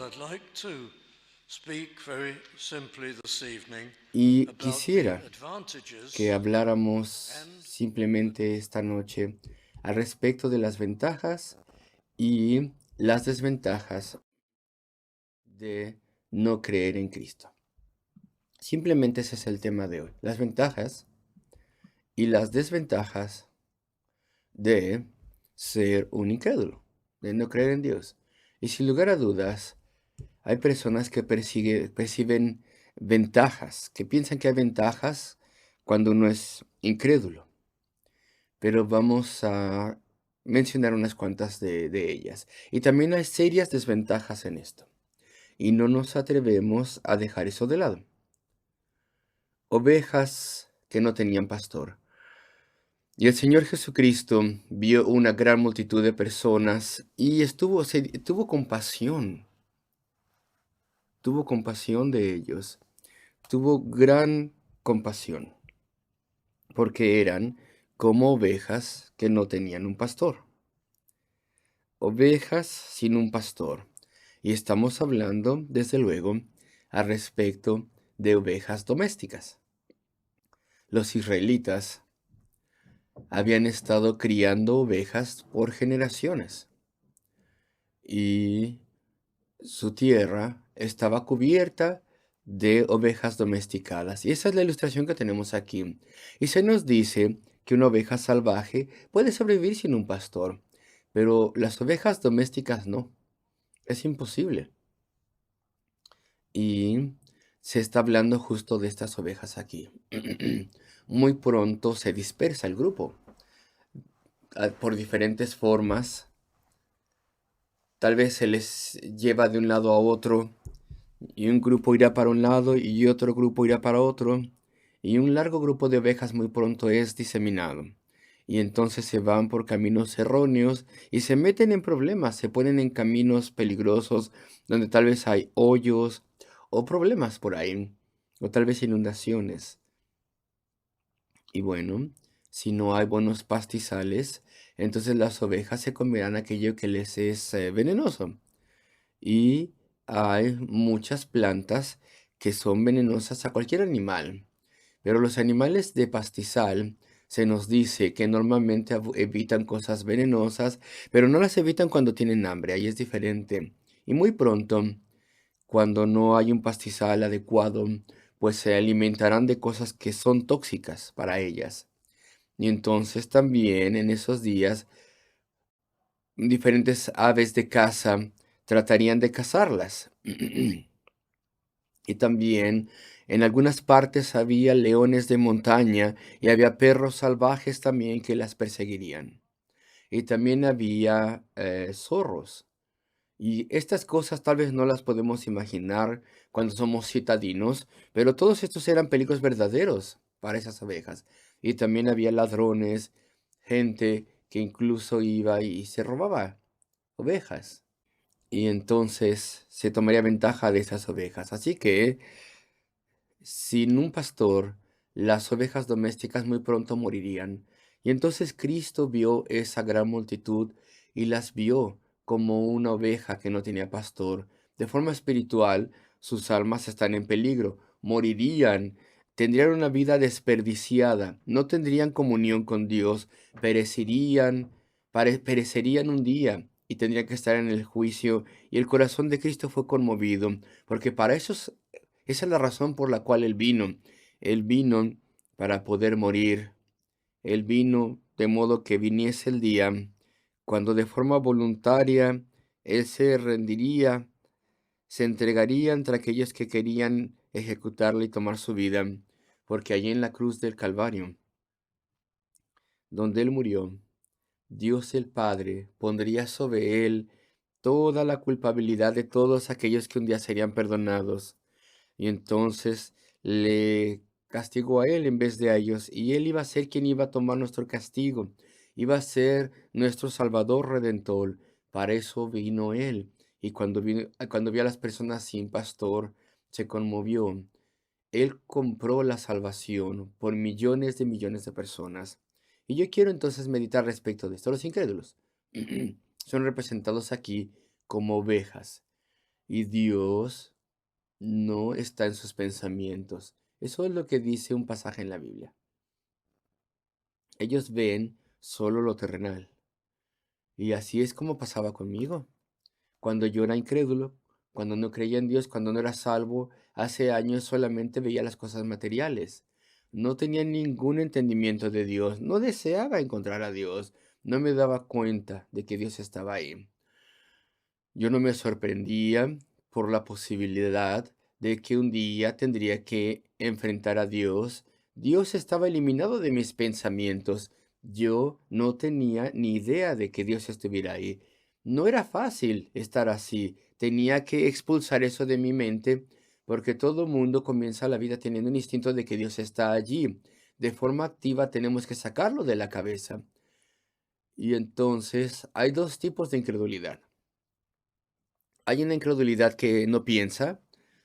I'd like to speak very simply this evening Y about the quisiera que advantages habláramos and simplemente esta noche al respecto de las ventajas y las desventajas de no creer en Cristo. Simplemente ese es el tema de hoy. Las ventajas y las desventajas de ser un incrédulo, de no creer en Dios. Y sin lugar a dudas, hay personas que perciben ventajas, que piensan que hay ventajas cuando uno es incrédulo. Pero vamos a mencionar unas cuantas de ellas. Y también hay serias desventajas en esto. Y no nos atrevemos a dejar eso de lado. Ovejas que no tenían pastor. Y el Señor Jesucristo vio una gran multitud de personas y tuvo compasión de ellos, tuvo gran compasión, porque eran como ovejas que no tenían un pastor. Ovejas sin un pastor. Y estamos hablando, desde luego, al respecto de ovejas domésticas. Los israelitas habían estado criando ovejas por generaciones y su tierra estaba cubierta de ovejas domesticadas. Y esa es la ilustración que tenemos aquí. Y se nos dice que una oveja salvaje puede sobrevivir sin un pastor, pero las ovejas domésticas no. Es imposible. Y se está hablando justo de estas ovejas aquí. Muy pronto se dispersa el grupo por diferentes formas. Tal vez se les lleva de un lado a otro y un grupo irá para un lado y otro grupo irá para otro. Y un largo grupo de ovejas muy pronto es diseminado. Y entonces se van por caminos erróneos y se meten en problemas, se ponen en caminos peligrosos donde tal vez hay hoyos o problemas por ahí, o tal vez inundaciones. Y bueno, si no hay buenos pastizales, entonces las ovejas se comerán aquello que les es venenoso. Y hay muchas plantas que son venenosas a cualquier animal. Pero los animales de pastizal se nos dice que normalmente evitan cosas venenosas, pero no las evitan cuando tienen hambre, ahí es diferente. Y muy pronto, cuando no hay un pastizal adecuado, pues se alimentarán de cosas que son tóxicas para ellas. Y entonces también en esos días diferentes aves de caza tratarían de cazarlas. Y también en algunas partes había leones de montaña y había perros salvajes también que las perseguirían. Y también había zorros. Y estas cosas tal vez no las podemos imaginar cuando somos citadinos, pero todos estos eran peligros verdaderos para esas ovejas. Y también había ladrones, gente que incluso iba y se robaba ovejas. Y entonces se tomaría ventaja de esas ovejas. Así que sin un pastor, las ovejas domésticas muy pronto morirían. Y entonces Cristo vio esa gran multitud y las vio como una oveja que no tenía pastor. De forma espiritual, sus almas están en peligro, morirían, tendrían una vida desperdiciada, no tendrían comunión con Dios, perecerían, perecerían un día y tendrían que estar en el juicio. Y el corazón de Cristo fue conmovido, porque para esos esa es la razón por la cual Él vino. Él vino para poder morir. Él vino de modo que viniese el día cuando de forma voluntaria Él se rendiría, se entregaría entre aquellos que querían ejecutarle y tomar su vida, porque allí en la cruz del Calvario, donde Él murió, Dios el Padre pondría sobre Él toda la culpabilidad de todos aquellos que un día serían perdonados. Y entonces le castigó a él en vez de a ellos. Y él iba a ser quien iba a tomar nuestro castigo. Iba a ser nuestro Salvador Redentor. Para eso vino él. Y cuando vio a las personas sin pastor, se conmovió. Él compró la salvación por millones de personas. Y yo quiero entonces meditar respecto de esto. Los incrédulos son representados aquí como ovejas. y Dios no está en sus pensamientos. Eso es lo que dice un pasaje en la Biblia. Ellos ven solo lo terrenal. Y así es como pasaba conmigo. Cuando yo era incrédulo, cuando no creía en Dios, cuando no era salvo, hace años solamente veía las cosas materiales. No tenía ningún entendimiento de Dios, no deseaba encontrar a Dios, no me daba cuenta de que Dios estaba ahí. Yo no me sorprendía por la posibilidad de que un día tendría que enfrentar a Dios. Dios estaba eliminado de mis pensamientos. Yo no tenía ni idea de que Dios estuviera ahí. No era fácil estar así. Tenía que expulsar eso de mi mente porque todo mundo comienza la vida teniendo un instinto de que Dios está allí. De forma activa tenemos que sacarlo de la cabeza. Y entonces hay dos tipos de incredulidad. Hay una incredulidad que no piensa.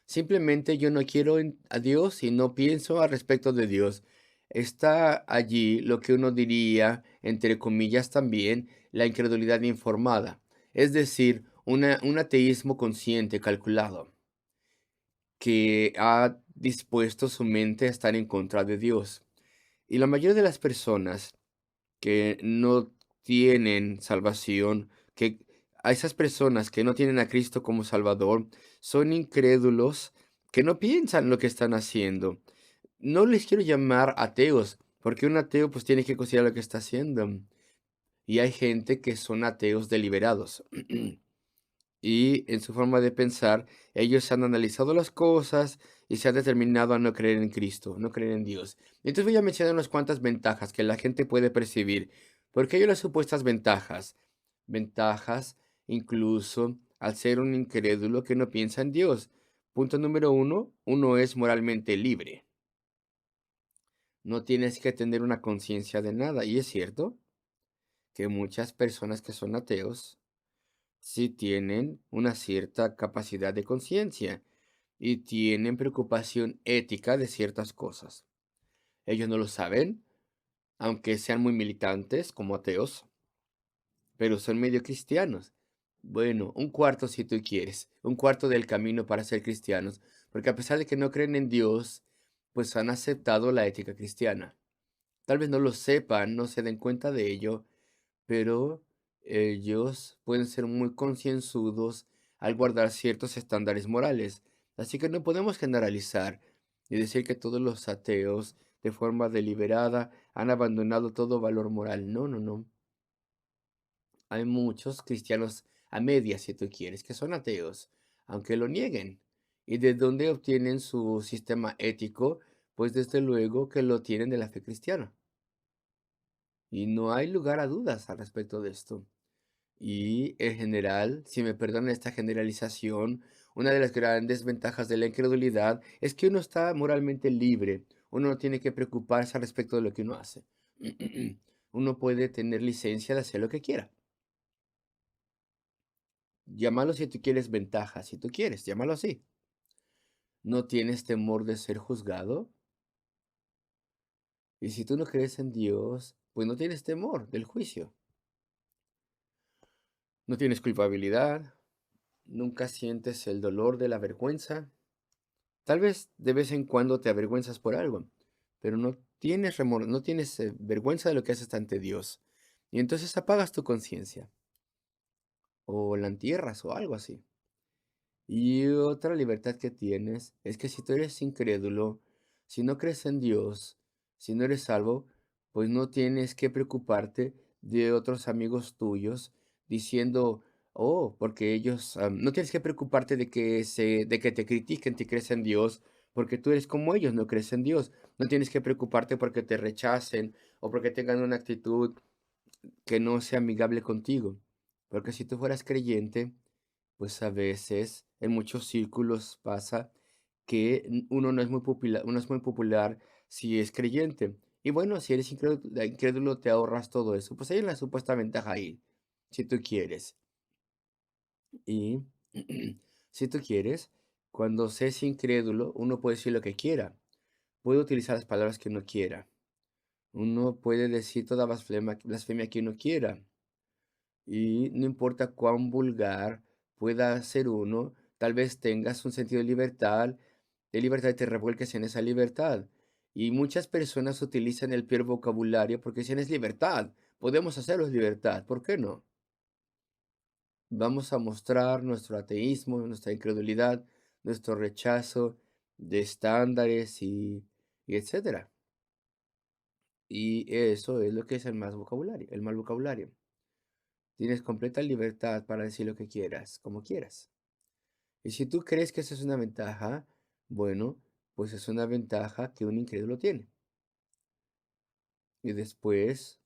Simplemente yo no quiero a Dios y no pienso al respecto de Dios. Está allí lo que uno diría, entre comillas también, la incredulidad informada. Es decir, un ateísmo consciente, calculado, que ha dispuesto su mente a estar en contra de Dios. Y la mayoría de las personas que no tienen salvación, que a esas personas que no tienen a Cristo como Salvador, son incrédulos que no piensan lo que están haciendo. No les quiero llamar ateos, porque un ateo pues tiene que considerar lo que está haciendo. Y hay gente que son ateos deliberados. Y en su forma de pensar, ellos han analizado las cosas y se han determinado a no creer en Cristo, no creer en Dios. Entonces voy a mencionar unas cuantas ventajas que la gente puede percibir, porque hay unas supuestas ventajas. Ventajas incluso al ser un incrédulo que no piensa en Dios. Punto número uno, uno es moralmente libre. No tienes que tener una conciencia de nada. Y es cierto que muchas personas que son ateos sí tienen una cierta capacidad de conciencia y tienen preocupación ética de ciertas cosas. Ellos no lo saben, aunque sean muy militantes como ateos, pero son medio cristianos. Bueno, un cuarto si tú quieres, un cuarto del camino para ser cristianos, porque a pesar de que no creen en Dios, pues han aceptado la ética cristiana. Tal vez no lo sepan, no se den cuenta de ello, pero ellos pueden ser muy concienzudos al guardar ciertos estándares morales. Así que no podemos generalizar y decir que todos los ateos, de forma deliberada, han abandonado todo valor moral. No, no, no. Hay muchos cristianos a medias, si tú quieres, que son ateos, aunque lo nieguen. ¿Y de dónde obtienen su sistema ético? Pues desde luego que lo tienen de la fe cristiana. Y no hay lugar a dudas al respecto de esto. Y en general, si me perdonan esta generalización, una de las grandes ventajas de la incredulidad es que uno está moralmente libre. Uno no tiene que preocuparse al respecto de lo que uno hace. Uno puede tener licencia de hacer lo que quiera. Llámalo si tú quieres ventaja, si tú quieres, llámalo así. No tienes temor de ser juzgado. Y si tú no crees en Dios, pues no tienes temor del juicio. No tienes culpabilidad. Nunca sientes el dolor de la vergüenza. Tal vez de vez en cuando te avergüenzas por algo, pero no tienes no tienes vergüenza de lo que haces ante Dios. Y entonces apagas tu conciencia o la entierras o algo así. Y otra libertad que tienes es que si tú eres incrédulo, si no crees en Dios, si no eres salvo, pues no tienes que preocuparte de otros amigos tuyos diciendo, oh, porque ellos, no tienes que preocuparte de que te critiquen si crees en Dios, porque tú eres como ellos, no crees en Dios. No tienes que preocuparte porque te rechacen o porque tengan una actitud que no sea amigable contigo. Porque si tú fueras creyente, pues a veces en muchos círculos pasa que uno no es muy popular, uno es muy popular si es creyente. Y bueno, si eres incrédulo, te ahorras todo eso. Pues hay una supuesta ventaja ahí, si tú quieres. Y si tú quieres, cuando se es incrédulo, uno puede decir lo que quiera. Puede utilizar las palabras que uno quiera. Uno puede decir toda blasfemia que uno quiera. Y no importa cuán vulgar pueda ser uno, tal vez tengas un sentido de libertad y te revuelques en esa libertad. Y muchas personas utilizan el peor vocabulario porque dicen es libertad, podemos hacerlo es libertad, ¿por qué no? Vamos a mostrar nuestro ateísmo, nuestra incredulidad, nuestro rechazo de estándares y etcétera. Y eso es lo que es el mal vocabulario. Tienes completa libertad para decir lo que quieras, como quieras. Y si tú crees que eso es una ventaja, bueno, pues es una ventaja que un incrédulo tiene. Y después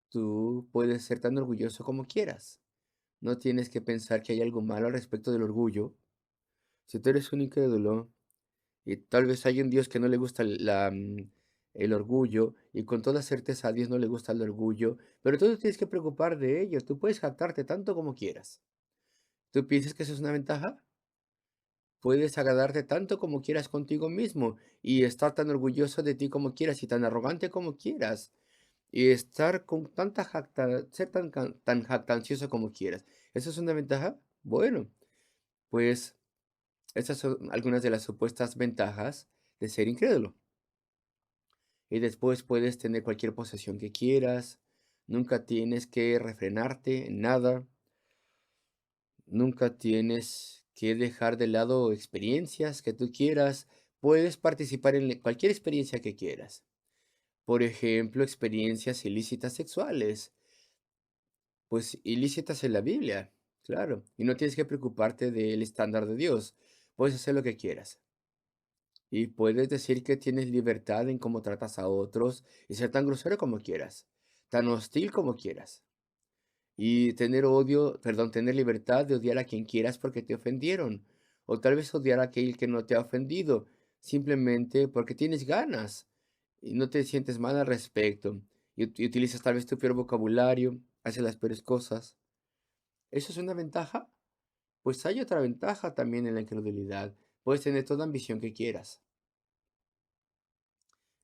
tú puedes ser tan orgulloso como quieras. No tienes que pensar que hay algo malo al respecto del orgullo. Si tú eres un incrédulo y tal vez hay un Dios que no le gusta el orgullo, y con toda certeza a Dios no le gusta el orgullo, pero tú no tienes que preocupar de ello. Tú puedes jactarte tanto como quieras. ¿Tú piensas que eso es una ventaja? Puedes agradarte tanto como quieras contigo mismo y estar tan orgulloso de ti como quieras y tan arrogante como quieras y estar con ser tan jactancioso como quieras. ¿Eso es una ventaja? Bueno, pues esas son algunas de las supuestas ventajas de ser incrédulo. Y después puedes tener cualquier posesión que quieras, nunca tienes que refrenarte en nada, nunca tienes que dejar de lado experiencias que tú quieras, puedes participar en cualquier experiencia que quieras. Por ejemplo, experiencias ilícitas sexuales, pues ilícitas en la Biblia, claro, y no tienes que preocuparte del estándar de Dios, puedes hacer lo que quieras. Y puedes decir que tienes libertad en cómo tratas a otros y ser tan grosero como quieras, tan hostil como quieras. Y tener tener libertad de odiar a quien quieras porque te ofendieron. O tal vez odiar a aquel que no te ha ofendido, simplemente porque tienes ganas y no te sientes mal al respecto. Y utilizas tal vez tu peor vocabulario, haces las peores cosas. ¿Eso es una ventaja? Pues hay otra ventaja también en la incredulidad. Puedes tener toda ambición que quieras.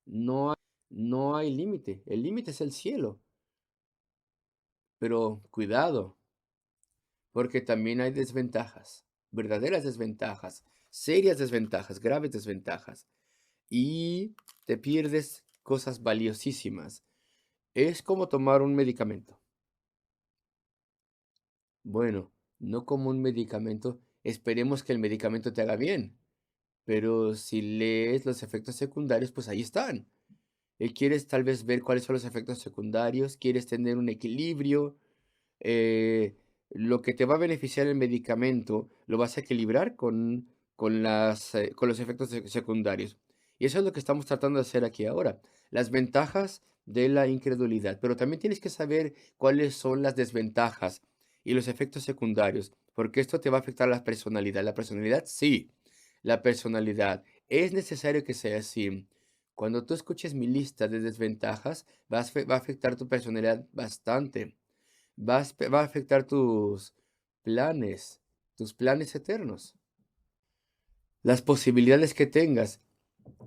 No hay, no hay límite. El límite es el cielo. Pero cuidado, porque también hay desventajas, verdaderas desventajas, serias desventajas, graves desventajas. Y te pierdes cosas valiosísimas. Es como tomar un medicamento. Bueno, no como un medicamento. Esperemos que el medicamento te haga bien. Pero si lees los efectos secundarios, pues ahí están. Quieres tal vez ver cuáles son los efectos secundarios, quieres tener un equilibrio, eh, lo que te va a beneficiar el medicamento lo vas a equilibrar con los efectos secundarios. Y eso es lo que estamos tratando de hacer aquí ahora. Las ventajas de la incredulidad, pero también tienes que saber cuáles son las desventajas y los efectos secundarios, porque esto te va a afectar la personalidad. La personalidad, sí, la personalidad. Es necesario que sea así. Cuando tú escuches mi lista de desventajas, va a afectar tu personalidad bastante. Va a afectar tus planes eternos, las posibilidades que tengas,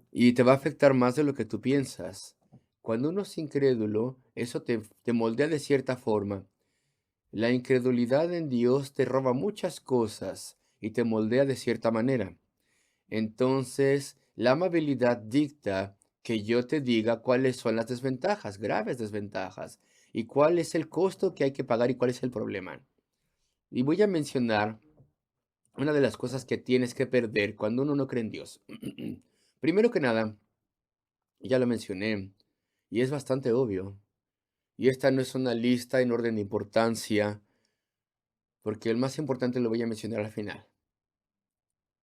y te va a afectar más de lo que tú piensas. Cuando uno es incrédulo, eso te moldea de cierta forma. La incredulidad en Dios te roba muchas cosas y te moldea de cierta manera. Entonces, la amabilidad dicta que yo te diga cuáles son las desventajas, graves desventajas, y cuál es el costo que hay que pagar y cuál es el problema. Y voy a mencionar una de las cosas que tienes que perder cuando uno no cree en Dios. Primero que nada, ya lo mencioné, y es bastante obvio, y esta no es una lista en orden de importancia, porque el más importante lo voy a mencionar al final.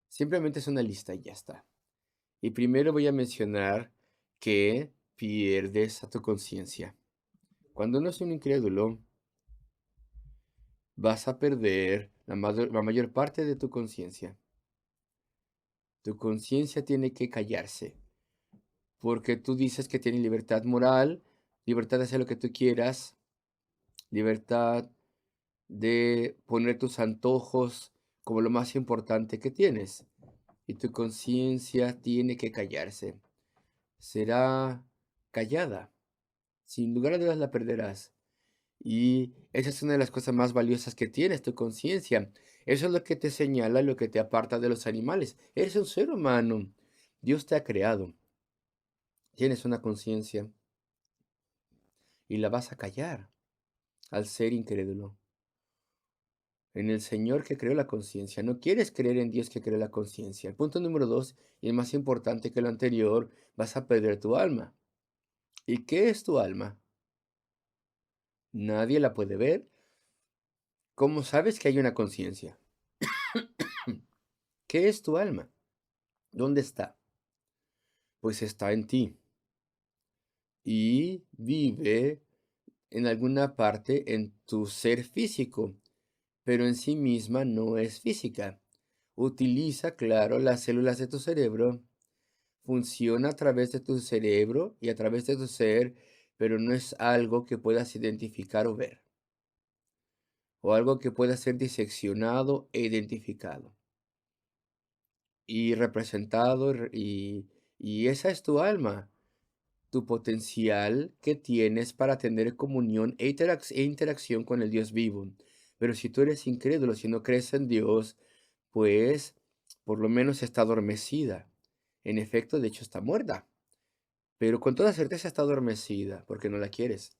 Simplemente es una lista y ya está. Y primero voy a mencionar que pierdes a tu conciencia. Cuando uno es un incrédulo, vas a perder la mayor parte de tu conciencia. Tu conciencia tiene que callarse, porque tú dices que tienes libertad moral, libertad de hacer lo que tú quieras, libertad de poner tus antojos como lo más importante que tienes. Y tu conciencia tiene que callarse. Será callada. Sin lugar a dudas la perderás. Y esa es una de las cosas más valiosas que tienes, tu conciencia. Eso es lo que te señala, lo que te aparta de los animales. Eres un ser humano. Dios te ha creado. Tienes una conciencia y la vas a callar al ser incrédulo. En el Señor que creó la conciencia. No quieres creer en Dios que creó la conciencia. El punto número dos, y el más importante que lo anterior, vas a perder tu alma. ¿Y qué es tu alma? Nadie la puede ver. ¿Cómo sabes que hay una conciencia? ¿Qué es tu alma? ¿Dónde está? Pues está en ti y vive en alguna parte en tu ser físico, pero en sí misma no es física. Utiliza, claro, las células de tu cerebro, funciona a través de tu cerebro y a través de tu ser, pero no es algo que puedas identificar o ver, o algo que pueda ser diseccionado e identificado y representado, y esa es tu alma, tu potencial que tienes para tener comunión e interacción con el Dios vivo. Pero si tú eres incrédulo, si no crees en Dios, pues por lo menos está adormecida. En efecto, de hecho, está muerta, pero con toda certeza está adormecida porque no la quieres.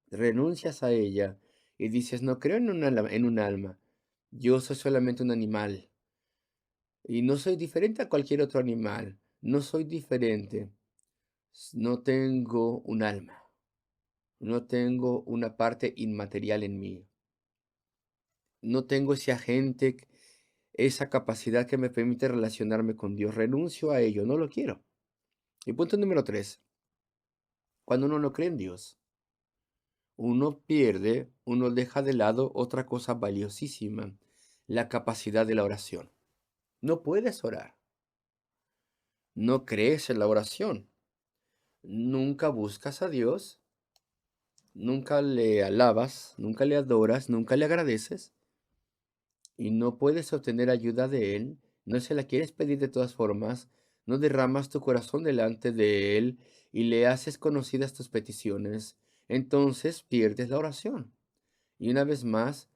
Renuncias a ella y dices, no creo en un alma. Yo soy solamente un animal y no soy diferente a cualquier otro animal. No soy diferente. No tengo un alma. No tengo una parte inmaterial en mí. No tengo ese agente, esa capacidad que me permite relacionarme con Dios. Renuncio a ello, no lo quiero. Y punto número tres, cuando uno no cree en Dios, uno deja de lado otra cosa valiosísima, la capacidad de la oración. No puedes orar, no crees en la oración, nunca buscas a Dios, nunca le alabas, nunca le adoras, nunca le agradeces y no puedes obtener ayuda de Él, no se la quieres pedir de todas formas, no derramas tu corazón delante de Él y le haces conocidas tus peticiones, entonces pierdes la oración. Y una vez más,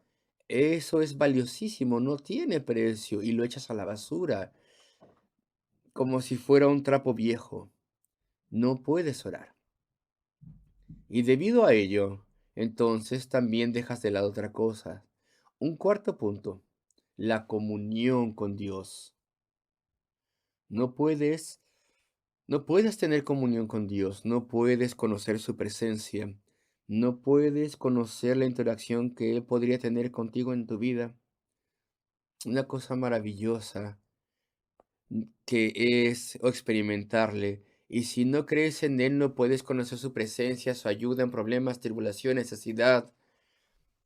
eso es valiosísimo, no tiene precio y lo echas a la basura como si fuera un trapo viejo. No puedes orar. Y debido a ello, entonces también dejas de lado otra cosa. Un cuarto punto, la comunión con Dios. No puedes, no puedes tener comunión con Dios, no puedes conocer su presencia, no puedes conocer la interacción que Él podría tener contigo en tu vida. Una cosa maravillosa que es o experimentarle. Y si no crees en Él, no puedes conocer su presencia, su ayuda en problemas, tribulación, necesidad,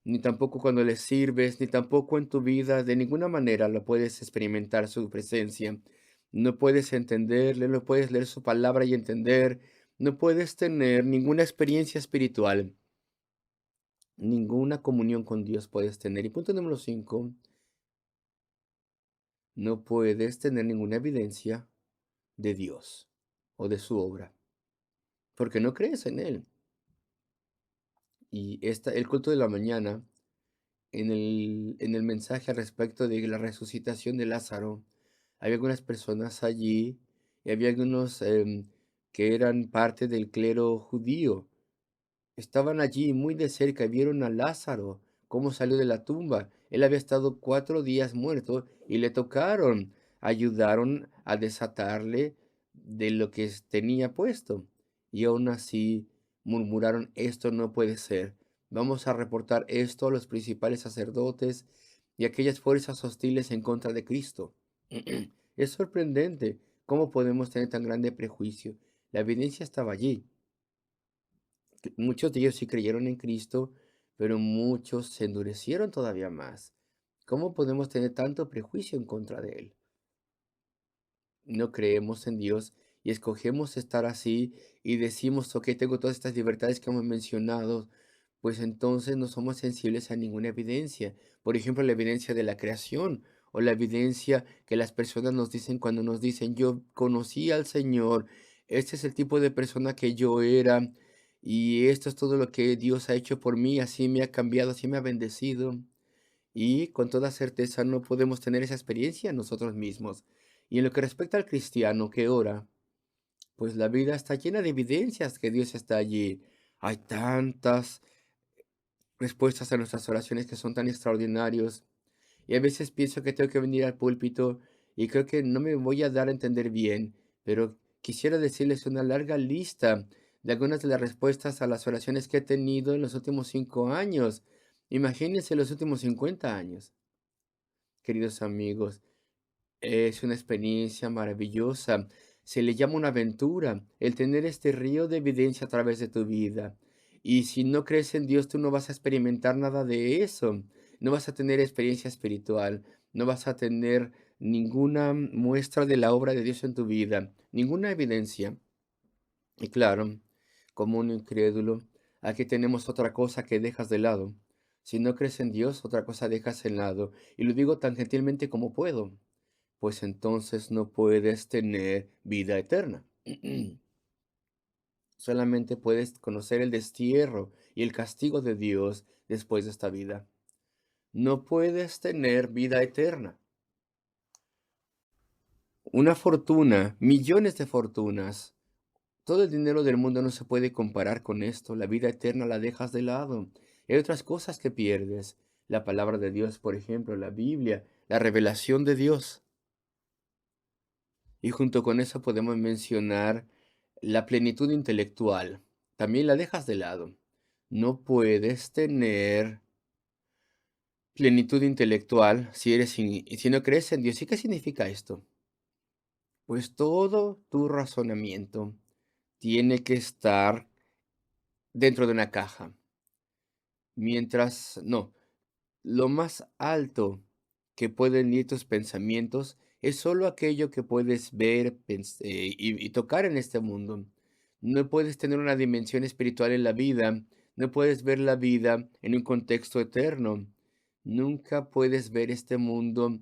ni tampoco cuando le sirves, ni tampoco en tu vida, de ninguna manera lo puedes experimentar su presencia. No puedes entenderle, no puedes leer su palabra y entender, no puedes tener ninguna experiencia espiritual, ninguna comunión con Dios puedes tener. Y punto número 5, no puedes tener ninguna evidencia de Dios o de su obra, porque no crees en Él. Y el culto de la mañana, en el mensaje al respecto de la resucitación de Lázaro, había algunas personas allí y había algunos que eran parte del clero judío. Estaban allí muy de cerca y vieron a Lázaro, cómo salió de la tumba. Él había estado 4 días muerto y le tocaron, ayudaron a desatarle de lo que tenía puesto. Y aún así murmuraron, esto no puede ser. Vamos a reportar esto a los principales sacerdotes y aquellas fuerzas hostiles en contra de Cristo. Es sorprendente cómo podemos tener tan grande prejuicio. La evidencia estaba allí. Muchos de ellos sí creyeron en Cristo, pero muchos se endurecieron todavía más. ¿Cómo podemos tener tanto prejuicio en contra de Él? No creemos en Dios y escogemos estar así y decimos, ok, tengo todas estas libertades que hemos mencionado, pues entonces no somos sensibles a ninguna evidencia. Por ejemplo, la evidencia de la creación o la evidencia que las personas nos dicen cuando nos dicen, yo conocí al Señor, este es el tipo de persona que yo era y esto es todo lo que Dios ha hecho por mí, así me ha cambiado, así me ha bendecido. y con toda certeza no podemos tener esa experiencia nosotros mismos. Y en lo que respecta al cristiano que ora, pues la vida está llena de evidencias que Dios está allí. Hay tantas respuestas a nuestras oraciones que son tan extraordinarios. Y a veces pienso que tengo que venir al púlpito y creo que no me voy a dar a entender bien, pero quisiera decirles una larga lista de algunas de las respuestas a las oraciones que he tenido en los últimos 5 años. Imagínense los últimos 50 años, queridos amigos. Es una experiencia maravillosa. Se le llama una aventura el tener este río de evidencia a través de tu vida. Y si no crees en Dios, tú no vas a experimentar nada de eso. No vas a tener experiencia espiritual. No vas a tener ninguna muestra de la obra de Dios en tu vida. Ninguna evidencia. Y claro, como un incrédulo, aquí tenemos otra cosa que dejas de lado. Si no crees en Dios, otra cosa dejas de lado. Y lo digo tan gentilmente como puedo, pues entonces no puedes tener vida eterna. Solamente puedes conocer el destierro y el castigo de Dios después de esta vida. No puedes tener vida eterna. Una fortuna, millones de fortunas. Todo el dinero del mundo no se puede comparar con esto. La vida eterna la dejas de lado. Hay otras cosas que pierdes. La palabra de Dios, por ejemplo, la Biblia, la revelación de Dios. Y junto con eso podemos mencionar la plenitud intelectual. También la dejas de lado. No puedes tener plenitud intelectual si no crees en Dios. ¿Y qué significa esto? Pues todo tu razonamiento tiene que estar dentro de una caja. Mientras, no, lo más alto que pueden ir tus pensamientos es solo aquello que puedes ver y tocar en este mundo. No puedes tener una dimensión espiritual en la vida, no puedes ver la vida en un contexto eterno. Nunca puedes ver este mundo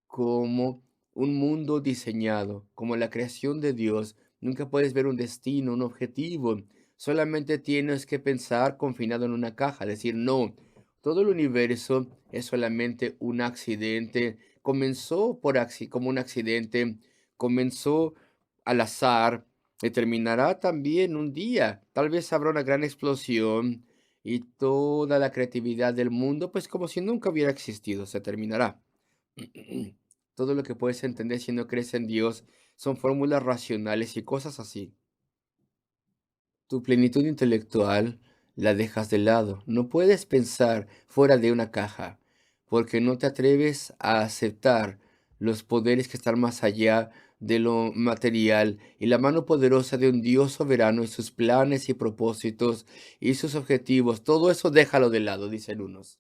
como un mundo diseñado, como la creación de Dios. Nunca puedes ver un destino, un objetivo. Solamente tienes que pensar confinado en una caja, decir, no, todo el universo es solamente un accidente. Comenzó como un accidente, comenzó al azar y terminará también un día. Tal vez habrá una gran explosión y toda la creatividad del mundo, pues como si nunca hubiera existido, se terminará. Todo lo que puedes entender si no crees en Dios son fórmulas racionales y cosas así. Tu plenitud intelectual la dejas de lado. No puedes pensar fuera de una caja porque no te atreves a aceptar los poderes que están más allá de lo material y la mano poderosa de un Dios soberano y sus planes y propósitos y sus objetivos. Todo eso déjalo de lado, dicen unos.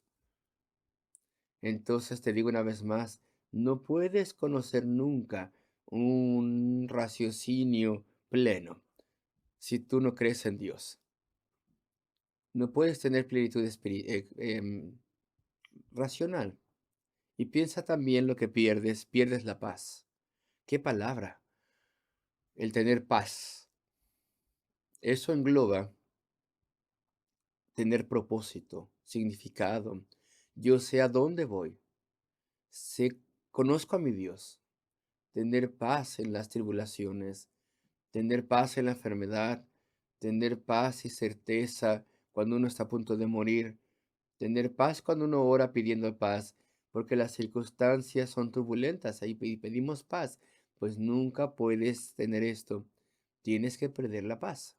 Entonces te digo una vez más, no puedes conocer nunca un raciocinio pleno si tú no crees en Dios. No puedes tener plenitud racional. Y piensa también lo que pierdes, pierdes la paz. ¿Qué palabra? El tener paz. Eso engloba tener propósito, significado. Yo sé a dónde voy. Sé, conozco a mi Dios. Tener paz en las tribulaciones, tener paz en la enfermedad, tener paz y certeza cuando uno está a punto de morir, tener paz cuando uno ora pidiendo paz, porque las circunstancias son turbulentas ahí y pedimos paz, pues nunca puedes tener esto. Tienes que perder la paz.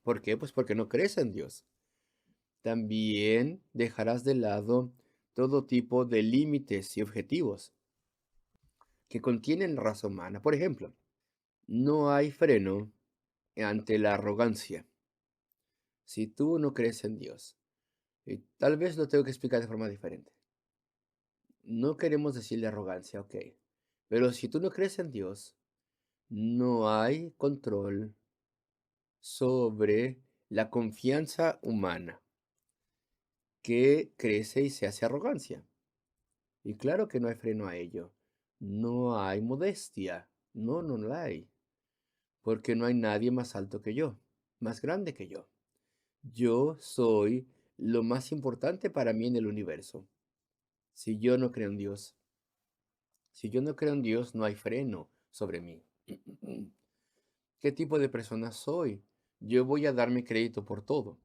¿Por qué? Pues porque no crees en Dios. También dejarás de lado todo tipo de límites y objetivos que contienen raza humana. Por ejemplo, no hay freno ante la arrogancia. Si tú no crees en Dios, y tal vez lo tengo que explicar de forma diferente. No queremos decirle arrogancia, ok. Pero si tú no crees en Dios, no hay control sobre la confianza humana que crece y se hace arrogancia. Y claro que no hay freno a ello. No hay modestia. No, no la hay. Porque no hay nadie más alto que yo, más grande que yo. Yo soy lo más importante para mí en el universo. si yo no creo en Dios? Si yo no creo en Dios, no hay freno sobre mí. ¿Qué tipo de persona soy? Yo voy a darme crédito por todo.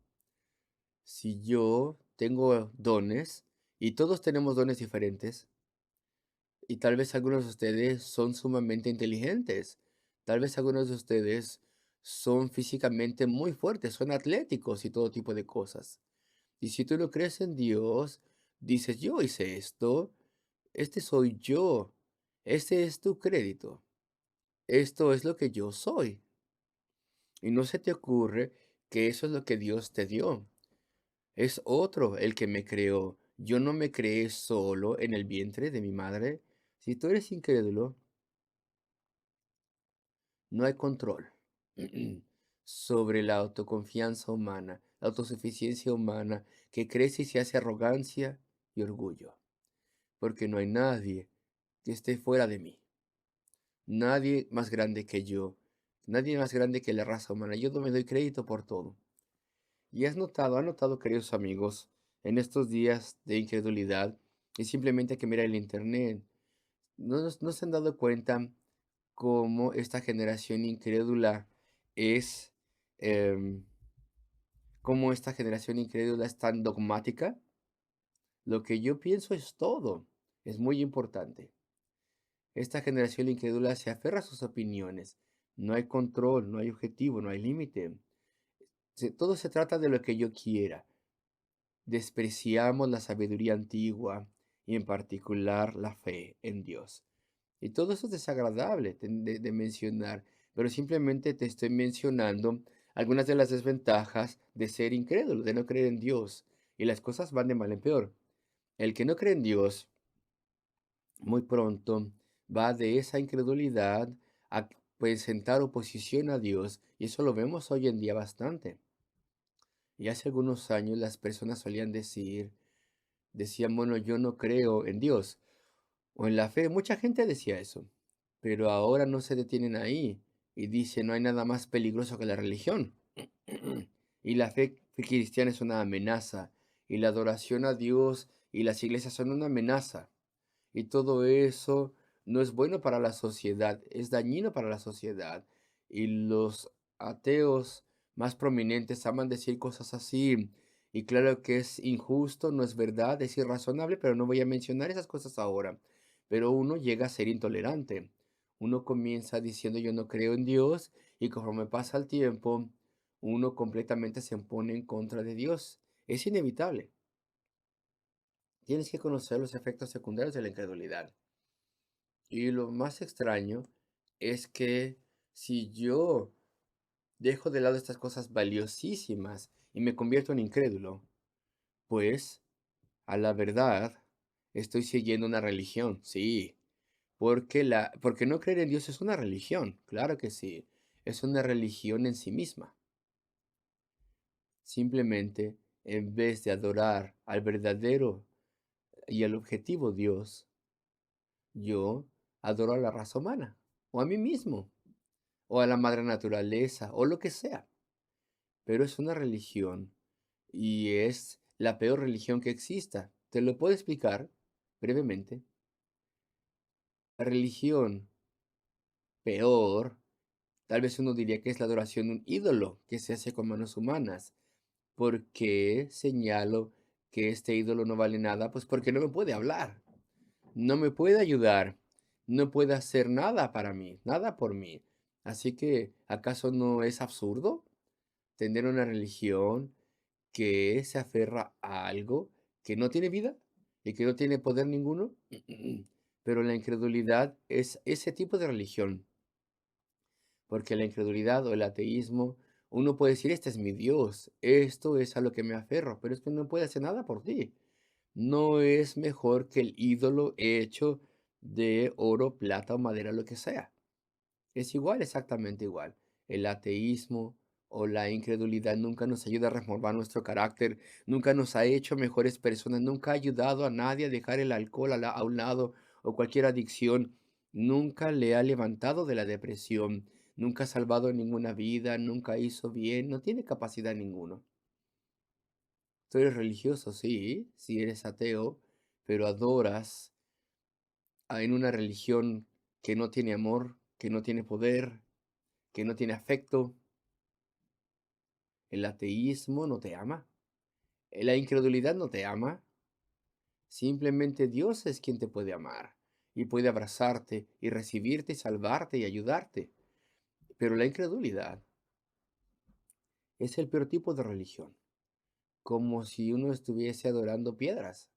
Si yo tengo dones, y todos tenemos dones diferentes, y tal vez algunos de ustedes son sumamente inteligentes, tal vez algunos de ustedes son físicamente muy fuertes, son atléticos y todo tipo de cosas. Y si tú no crees en Dios, dices, yo hice esto, este soy yo, este es tu crédito, esto es lo que yo soy. Y no se te ocurre que eso es lo que Dios te dio. Es otro el que me creó. Yo no me creé solo en el vientre de mi madre. Si tú eres incrédulo, no hay control sobre la autoconfianza humana, la autosuficiencia humana, que crece y se hace arrogancia y orgullo. Porque no hay nadie que esté fuera de mí. Nadie más grande que yo. Nadie más grande que la raza humana. Yo no me doy crédito por todo. Y han notado, queridos amigos, en estos días de incredulidad, y simplemente hay que mirar el internet, no se han dado cuenta cómo esta generación incrédula es, em, cómo esta generación incrédula es tan dogmática. Lo que yo pienso es todo, es muy importante. Esta generación incrédula se aferra a sus opiniones. No hay control, no hay objetivo, no hay límite. Todo se trata de lo que yo quiera. Despreciamos la sabiduría antigua y en particular la fe en Dios. Y todo eso es desagradable de mencionar, pero simplemente te estoy mencionando algunas de las desventajas de ser incrédulo, de no creer en Dios. Y las cosas van de mal en peor. El que no cree en Dios muy pronto va de esa incredulidad a presentar oposición a Dios, y eso lo vemos hoy en día bastante. Y hace algunos años las personas solían decían, bueno, yo no creo en Dios o en la fe. Mucha gente decía eso, pero ahora no se detienen ahí y dicen, no hay nada más peligroso que la religión. Y la fe cristiana es una amenaza, y la adoración a Dios y las iglesias son una amenaza. Y todo eso no es bueno para la sociedad, es dañino para la sociedad. Y los ateos más prominentes aman decir cosas así. Y claro que es injusto, no es verdad, es irrazonable, pero no voy a mencionar esas cosas ahora. Pero uno llega a ser intolerante. Uno comienza diciendo yo no creo en Dios y conforme pasa el tiempo, uno completamente se pone en contra de Dios. Es inevitable. Tienes que conocer los efectos secundarios de la incredulidad. Y lo más extraño es que si yo dejo de lado estas cosas valiosísimas y me convierto en incrédulo, pues a la verdad estoy siguiendo una religión, sí, porque no creer en Dios es una religión, claro que sí, es una religión en sí misma. Simplemente, en vez de adorar al verdadero y al objetivo Dios, yo adoro a la raza humana o a mí mismo, o a la madre naturaleza, o lo que sea. Pero es una religión y es la peor religión que exista. Te lo puedo explicar brevemente. La religión peor, tal vez uno diría que es la adoración de un ídolo que se hace con manos humanas. ¿Por qué señalo que este ídolo no vale nada? Pues porque no me puede hablar, no me puede ayudar, no puede hacer nada para mí, nada por mí. Así que, ¿acaso no es absurdo tener una religión que se aferra a algo que no tiene vida y que no tiene poder ninguno? Pero la incredulidad es ese tipo de religión, porque la incredulidad o el ateísmo, uno puede decir, este es mi Dios, esto es a lo que me aferro, pero es que no puede hacer nada por ti. No es mejor que el ídolo hecho de oro, plata o madera, lo que sea. Es igual, exactamente igual. El ateísmo o la incredulidad nunca nos ayuda a reformar nuestro carácter, nunca nos ha hecho mejores personas, nunca ha ayudado a nadie a dejar el alcohol a un lado o cualquier adicción, nunca le ha levantado de la depresión, nunca ha salvado ninguna vida, nunca hizo bien, no tiene capacidad ninguno. Tú eres religioso, sí, si eres ateo, pero adoras en una religión que no tiene amor, que no tiene poder, que no tiene afecto. El ateísmo no te ama, la incredulidad no te ama. Simplemente Dios es quien te puede amar y puede abrazarte y recibirte y salvarte y ayudarte. Pero la incredulidad es el peor tipo de religión, como si uno estuviese adorando piedras.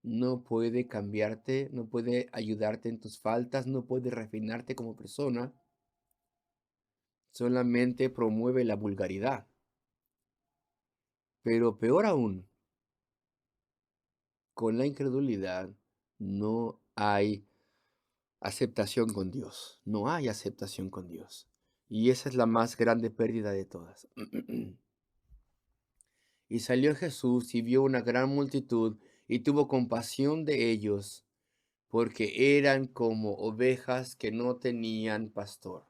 No puede cambiarte, no puede ayudarte en tus faltas, no puede refinarte como persona, solamente promueve la vulgaridad. Pero peor aún, con la incredulidad no hay aceptación con Dios, no hay aceptación con Dios. Y esa es la más grande pérdida de todas. Y salió Jesús y vio una gran multitud y tuvo compasión de ellos, porque eran como ovejas que no tenían pastor.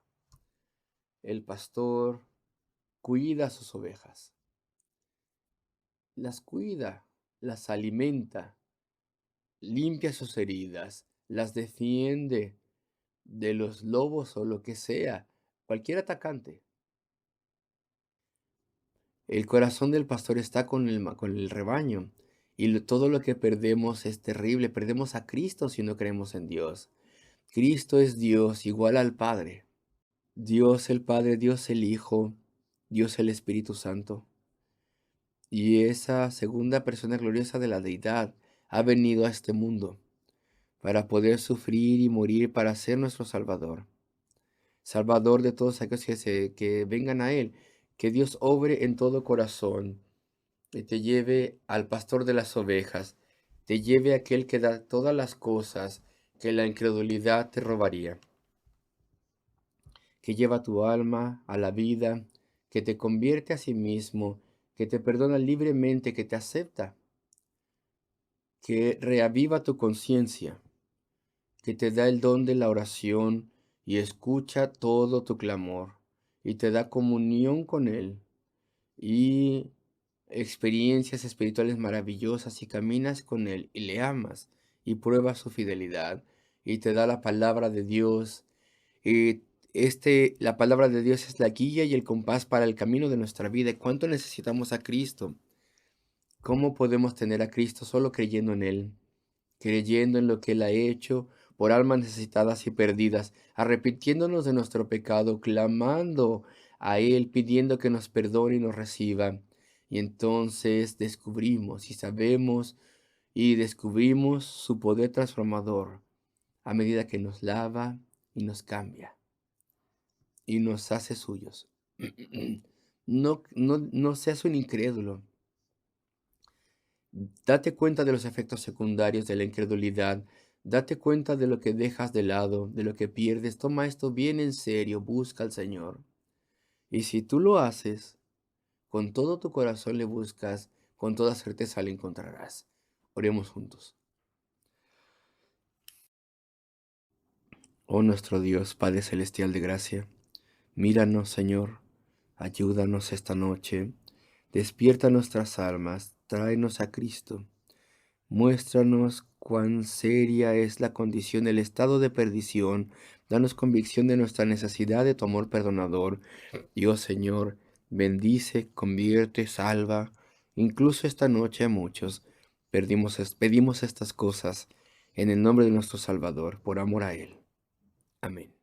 El pastor cuida a sus ovejas, las cuida, las alimenta, limpia sus heridas, las defiende de los lobos o lo que sea, cualquier atacante. El corazón del pastor está con el rebaño y todo lo que perdemos es terrible. Perdemos a Cristo si no creemos en Dios. Cristo es Dios igual al Padre. Dios el Padre, Dios el Hijo, Dios el Espíritu Santo. Y esa segunda persona gloriosa de la deidad ha venido a este mundo para poder sufrir y morir para ser nuestro Salvador. Salvador de todos aquellos que vengan a Él. Que Dios obre en todo corazón y te lleve al pastor de las ovejas, te lleve a aquel que da todas las cosas que la incredulidad te robaría, que lleva tu alma a la vida, que te convierte a sí mismo, que te perdona libremente, que te acepta, que reaviva tu conciencia, que te da el don de la oración y escucha todo tu clamor y te da comunión con Él y experiencias espirituales maravillosas y caminas con Él y le amas y pruebas su fidelidad y te da la palabra de Dios. Y la palabra de Dios es la guía y el compás para el camino de nuestra vida. ¿Y cuánto necesitamos a Cristo? ¿Cómo podemos tener a Cristo? Solo creyendo en Él, creyendo en lo que Él ha hecho por almas necesitadas y perdidas, arrepintiéndonos de nuestro pecado, clamando a Él, pidiendo que nos perdone y nos reciba. Y entonces descubrimos y sabemos y descubrimos su poder transformador a medida que nos lava y nos cambia y nos hace suyos. No seas un incrédulo. Date cuenta de los efectos secundarios de la incredulidad. Date cuenta de lo que dejas de lado, de lo que pierdes. Toma esto bien en serio. Busca al Señor. Y si tú lo haces, con todo tu corazón le buscas, con toda certeza le encontrarás. Oremos juntos. Oh nuestro Dios, Padre Celestial de gracia, míranos, Señor, ayúdanos esta noche. Despierta nuestras almas, tráenos a Cristo. Muéstranos cuán seria es la condición, el estado de perdición. Danos convicción de nuestra necesidad de tu amor perdonador. Dios Señor, bendice, convierte, salva. Incluso esta noche a muchos pedimos estas cosas en el nombre de nuestro Salvador, por amor a Él. Amén.